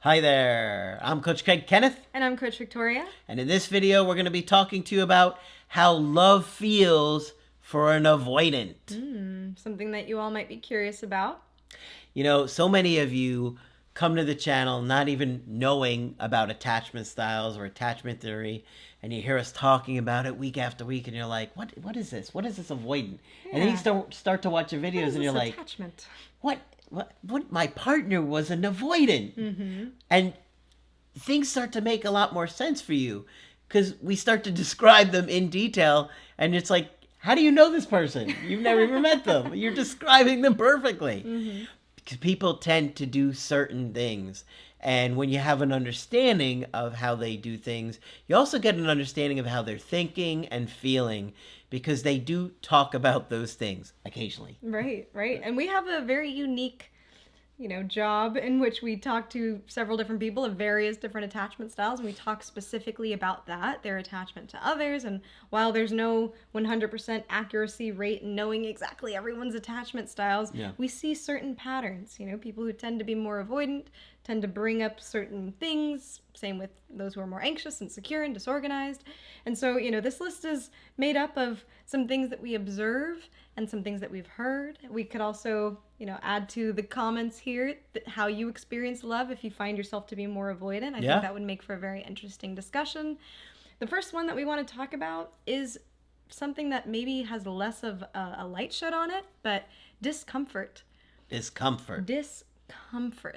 Hi there, I'm Coach Kenneth, And I'm Coach Victoria. and in this video we're going to be talking to you about how love feels for an avoidant. Something that you all might be curious about. You know, so many of you come to the channel not even knowing about attachment styles or attachment theory, and you hear us talking about it week after week, and you're like, what is this? What is this avoidant? And then you start to watch your What videos, is and you're this like, attachment? what? My partner was an avoidant, and things start to make a lot more sense for you because we start to describe them in detail, and it's like, how do you know this person? You've never even met them. You're describing them perfectly. Because people tend to do certain things, and when you have an understanding of how they do things, you also get an understanding of how they're thinking and feeling, because they do talk about those things occasionally. Right. And we have a very unique, job in which we talk to several different people of various different attachment styles, and we talk specifically about that, their attachment to others. And while there's no 100% accuracy rate in knowing exactly everyone's attachment styles, we see certain patterns. People who tend to be more avoidant tend to bring up certain things. Same with those who are more anxious and secure and disorganized. And so, this list is made up of some things that we observe and some things that we've heard. We could also, add to the comments here how you experience love if you find yourself to be more avoidant. I think that would make for a very interesting discussion. The first one that we want to talk about is something that maybe has less of a light shed on it, but discomfort. Discomfort.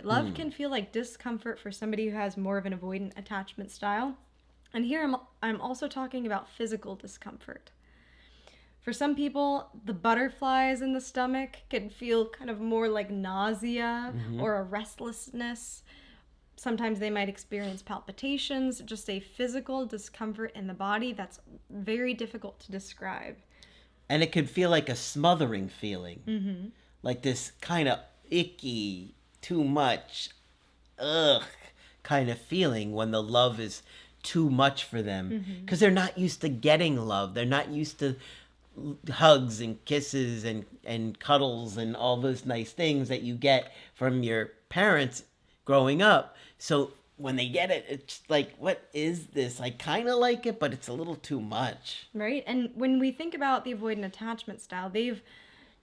Love can feel like discomfort for somebody who has more of an avoidant attachment style. And here I'm also talking about physical discomfort. For some people, the butterflies in the stomach can feel kind of more like nausea or a restlessness. Sometimes they might experience palpitations, just a physical discomfort in the body that's very difficult to describe. And it could feel like a smothering feeling. Like this kind of icky, too much, kind of feeling when the love is too much for them. Because they're not used to getting love. They're not used to hugs and kisses and cuddles and all those nice things that you get from your parents growing up. So when they get it, it's like, what is this? I kind of like it, but it's a little too much. Right. And when we think about the avoidant attachment style, they've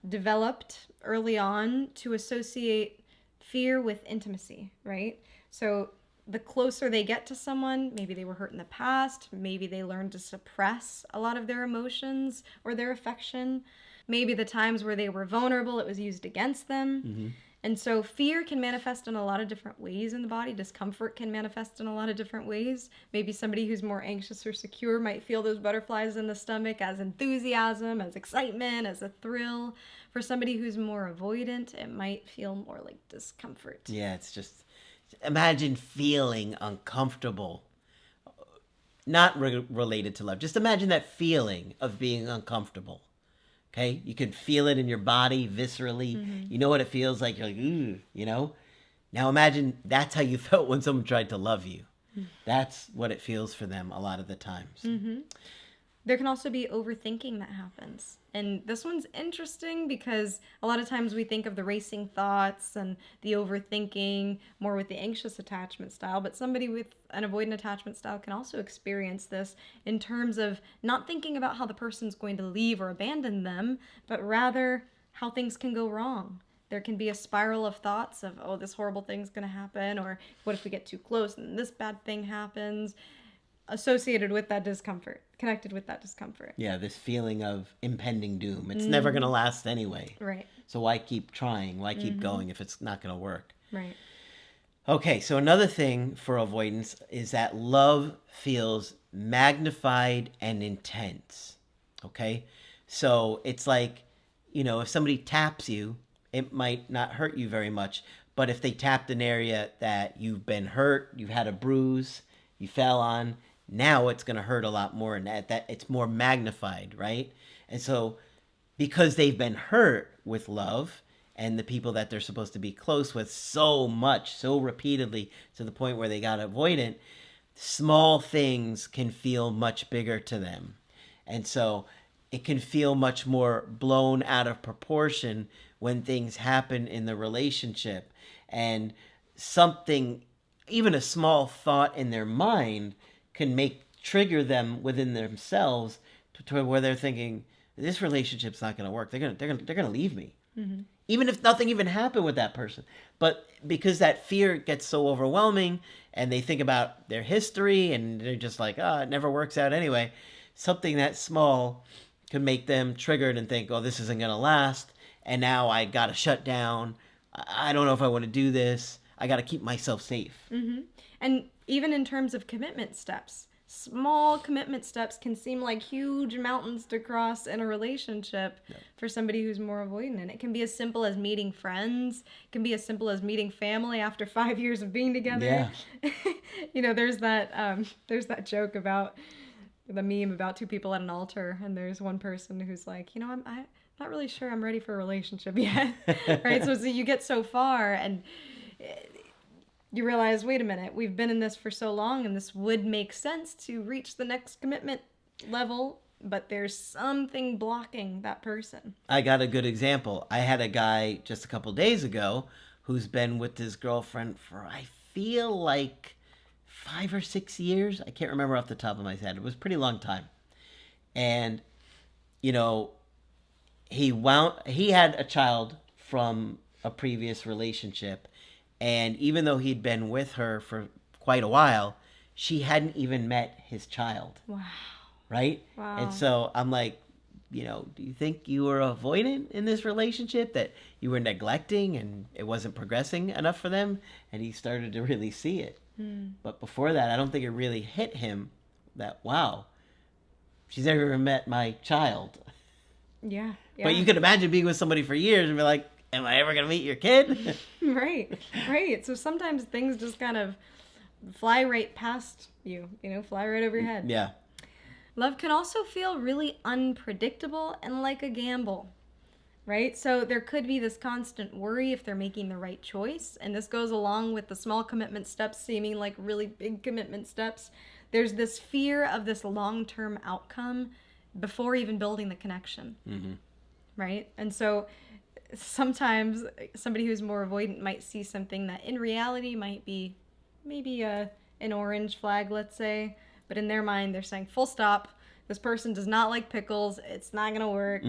developed early on to associate fear with intimacy, right? So the closer they get to someone, maybe they were hurt in the past, maybe they learned to suppress a lot of their emotions or their affection, maybe the times where they were vulnerable, it was used against them. And so fear can manifest in a lot of different ways in the body. Discomfort can manifest in a lot of different ways. Maybe somebody who's more anxious or secure might feel those butterflies in the stomach as enthusiasm, as excitement, as a thrill. For somebody who's more avoidant, it might feel more like discomfort. Yeah, it's just, imagine feeling uncomfortable. Not related to love. Just imagine that feeling of being uncomfortable. Okay? You can feel it in your body viscerally. You know what it feels like. You're like, ooh, Now imagine that's how you felt when someone tried to love you. That's what it feels for them a lot of the times. There can also be overthinking that happens. And this one's interesting because a lot of times we think of the racing thoughts and the overthinking more with the anxious attachment style, but somebody with an avoidant attachment style can also experience this in terms of not thinking about how the person's going to leave or abandon them, but rather how things can go wrong. There can be a spiral of thoughts of, oh, this horrible thing's going to happen, or what if we get too close and this bad thing happens, associated with that discomfort, connected with that discomfort. Yeah, this feeling of impending doom. It's never going to last anyway. Right. So why keep trying? Why keep going if it's not going to work? Right. Okay, so another thing for avoidance is that love feels magnified and intense. Okay? So it's like, if somebody taps you, it might not hurt you very much. But if they tapped an area that you've been hurt, you've had a bruise, you fell on, now it's going to hurt a lot more, and that it's more magnified, right? And so because they've been hurt with love and the people that they're supposed to be close with so much, so repeatedly, to the point where they got avoidant, small things can feel much bigger to them. And so it can feel much more blown out of proportion when things happen in the relationship. And something even a small thought in their mind can trigger them within themselves to where they're thinking this relationship's not going to work. They're gonna leave me, even if nothing even happened with that person. But because that fear gets so overwhelming, and they think about their history, and they're just like, oh, it never works out anyway. Something that small can make them triggered and think, oh, this isn't going to last, and now I got to shut down. I don't know if I want to do this. I got to keep myself safe. And even in terms of commitment steps, small commitment steps can seem like huge mountains to cross in a relationship for somebody who's more avoidant. And it can be as simple as meeting friends. It can be as simple as meeting family after 5 years of being together. Yeah. You know, there's that joke about the meme about two people at an altar, and there's one person who's like, you know, I'm not really sure I'm ready for a relationship yet. Right? So you get so far, and you realize, wait a minute, we've been in this for so long, and this would make sense to reach the next commitment level, but there's something blocking that person. I got a good example. I had a guy just a couple days ago who's been with his girlfriend for, I feel like 5 or 6 years. I can't remember off the top of my head. It was a pretty long time. And, you know, he had a child from a previous relationship. And even though he'd been with her for quite a while, she hadn't even met his child. Wow. Right? Wow. And so I'm like, you know, do you think you were avoidant in this relationship, that you were neglecting and it wasn't progressing enough for them? And he started to really see it. But before that, I don't think it really hit him that, wow, she's never even met my child. Yeah. But you could imagine being with somebody for years and be like, am I ever going to meet your kid? Right. So sometimes things just kind of fly right past you, fly right over your head. Yeah. Love can also feel really unpredictable and like a gamble, right? So there could be this constant worry if they're making the right choice. And this goes along with the small commitment steps seeming like really big commitment steps. There's this fear of this long-term outcome before even building the connection, right? And so sometimes somebody who's more avoidant might see something that in reality might be maybe an orange flag, let's say, but in their mind they're saying full stop, this person does not like pickles, it's not going to work.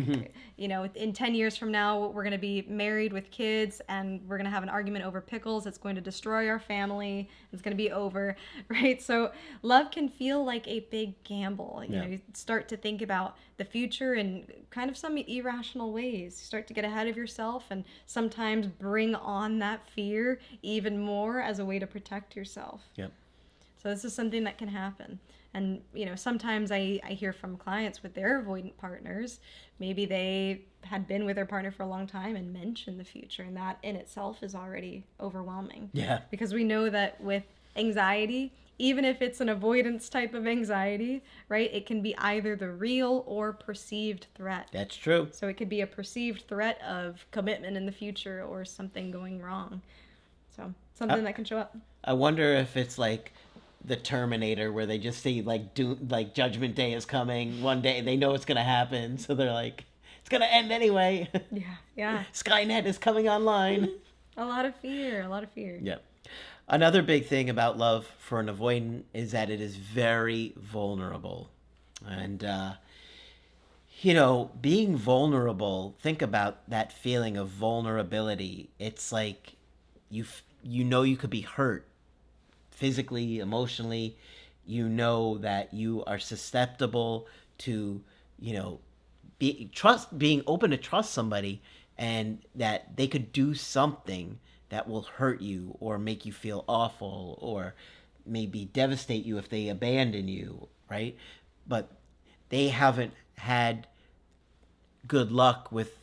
In 10 years from now we're going to be married with kids and we're going to have an argument over pickles. It's going to destroy our family. It's going to be over, right? So love can feel like a big gamble. You start to think about the future in kind of some irrational ways. You start to get ahead of yourself and sometimes bring on that fear even more as a way to protect yourself. Yep. So this is something that can happen. And, sometimes I hear from clients with their avoidant partners, maybe they had been with their partner for a long time and mentioned the future, and that in itself is already overwhelming. Yeah. Because we know that with anxiety, even if it's an avoidance type of anxiety, right, it can be either the real or perceived threat. That's true. So it could be a perceived threat of commitment in the future or something going wrong. So something that can show up. I wonder if it's like the Terminator, where they just see like Judgment Day is coming one day. They know it's gonna happen, so they're like, it's gonna end anyway. Yeah. Skynet is coming online. A lot of fear. Yep. Another big thing about love for an avoidant is that it is very vulnerable, and being vulnerable. Think about that feeling of vulnerability. It's like you could be hurt. Physically, emotionally, that you are susceptible to, being open to trust somebody, and that they could do something that will hurt you or make you feel awful or maybe devastate you if they abandon you, right? But they haven't had good luck with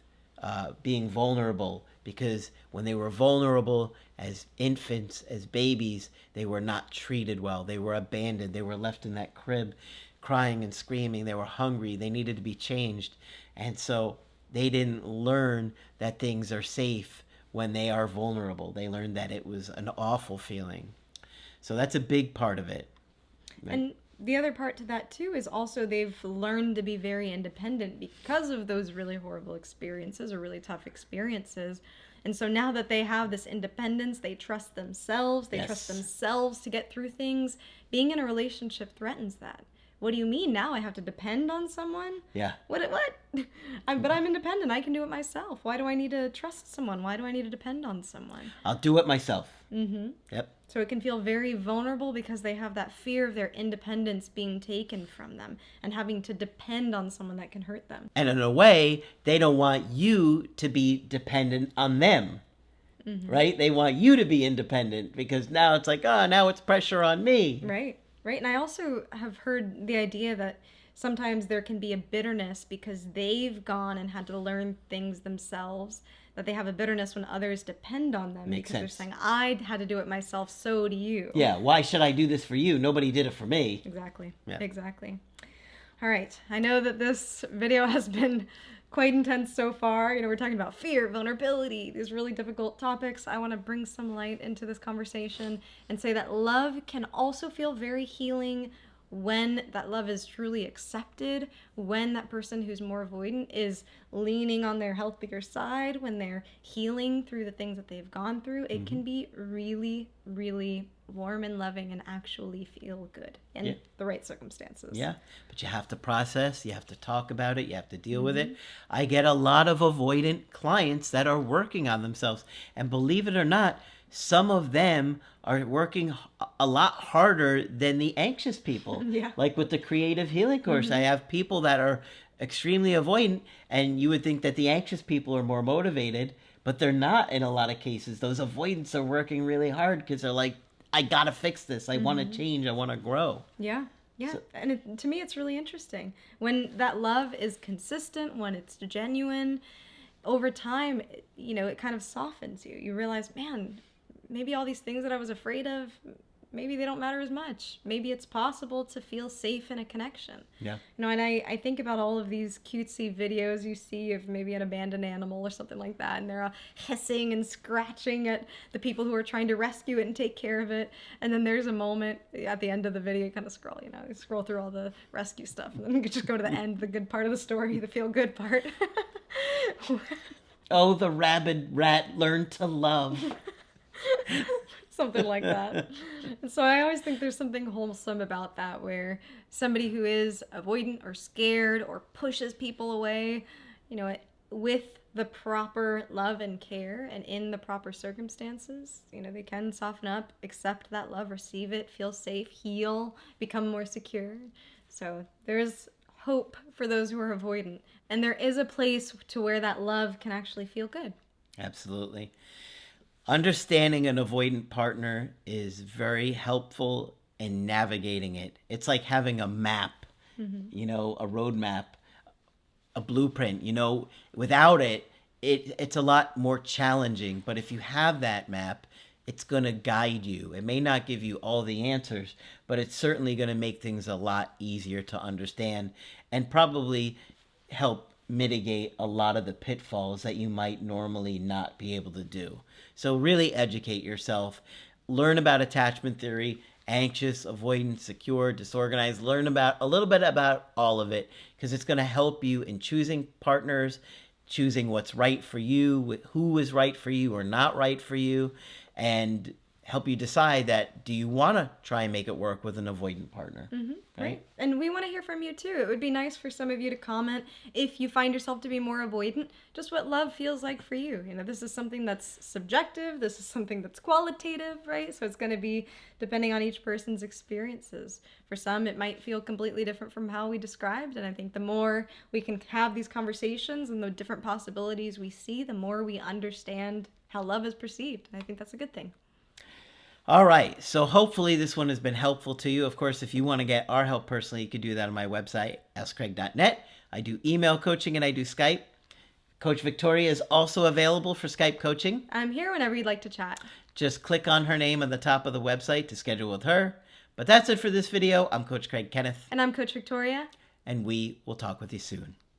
being vulnerable, because when they were vulnerable as infants, as babies, they were not treated well. They were abandoned. They were left in that crib crying and screaming. They were hungry. They needed to be changed. And so they didn't learn that things are safe when they are vulnerable. They learned that it was an awful feeling. So that's a big part of it. And the other part to that too is also they've learned to be very independent because of those really horrible experiences or really tough experiences. And so now that they have this independence, they trust themselves, they trust Yes. themselves to get through things. Being in a relationship threatens that. What do you mean now I have to depend on someone? Yeah. What? But I'm independent. I can do it myself. Why do I need to trust someone? Why do I need to depend on someone? I'll do it myself. Mm-hmm. Yep. So it can feel very vulnerable because they have that fear of their independence being taken from them and having to depend on someone that can hurt them. And in a way, they don't want you to be dependent on them. Right? They want you to be independent because now it's like, oh, now it's pressure on me. Right. Right. And I also have heard the idea that sometimes there can be a bitterness because they've gone and had to learn things themselves, that they have a bitterness when others depend on them Makes because sense. they're saying, I had to do it myself, so do you. Yeah, why should I do this for you? Nobody did it for me. Exactly. Yeah. Exactly. All right. I know that this video has been quite intense so far. We're talking about fear, vulnerability, these really difficult topics. I want to bring some light into this conversation and say that love can also feel very healing when that love is truly accepted, when that person who's more avoidant is leaning on their healthier side, when they're healing through the things that they've gone through. It can be really, really warm and loving and actually feel good in the right circumstances. Yeah, but you have to process, you have to talk about it, you have to deal with it. I get a lot of avoidant clients that are working on themselves. And believe it or not, some of them are working a lot harder than the anxious people. Yeah. Like with the creative healing course, I have people that are extremely avoidant, and you would think that the anxious people are more motivated, but they're not in a lot of cases. Those avoidants are working really hard because they're like, I gotta fix this. I want to change. I want to grow. Yeah. Yeah. So- And to me, it's really interesting. When that love is consistent, when it's genuine, over time, it kind of softens you. You realize, man, maybe all these things that I was afraid of, maybe they don't matter as much. Maybe it's possible to feel safe in a connection. Yeah. And I think about all of these cutesy videos you see of maybe an abandoned animal or something like that, and they're all hissing and scratching at the people who are trying to rescue it and take care of it. And then there's a moment at the end of the video, you kind of scroll, you scroll through all the rescue stuff, and then you just go to the end, the good part of the story, the feel-good part. Oh, the rabid rat learned to love. Something like that. And so I always think there's something wholesome about that, where somebody who is avoidant or scared or pushes people away, with the proper love and care and in the proper circumstances, they can soften up, accept that love, receive it, feel safe, heal, become more secure. So there's hope for those who are avoidant. And there is a place to where that love can actually feel good. Absolutely. Understanding an avoidant partner is very helpful in navigating it. It's like having a map, a road map, a blueprint. Without it, it's a lot more challenging. But if you have that map, it's going to guide you. It may not give you all the answers, but it's certainly going to make things a lot easier to understand and probably help mitigate a lot of the pitfalls that you might normally not be able to do. So really educate yourself. Learn about attachment theory, anxious, avoidant, secure, disorganized. Learn about a little bit about all of it, because it's going to help you in choosing partners, choosing what's right for you, who is right for you or not right for you, and help you decide that, do you want to try and make it work with an avoidant partner? Right? And we want to hear from you too. It would be nice for some of you to comment if you find yourself to be more avoidant, just what love feels like for you. This is something that's subjective. This is something that's qualitative, right? So it's going to be depending on each person's experiences. For some, it might feel completely different from how we described. And I think the more we can have these conversations and the different possibilities we see, the more we understand how love is perceived. And I think that's a good thing. All right, so hopefully this one has been helpful to you. Of course, if you want to get our help personally, you can do that on my website, askcraig.net. I do email coaching and I do Skype. Coach Victoria is also available for Skype coaching. I'm here whenever you'd like to chat. Just click on her name on the top of the website to schedule with her. But that's it for this video. I'm Coach Craig Kenneth. And I'm Coach Victoria. And we will talk with you soon.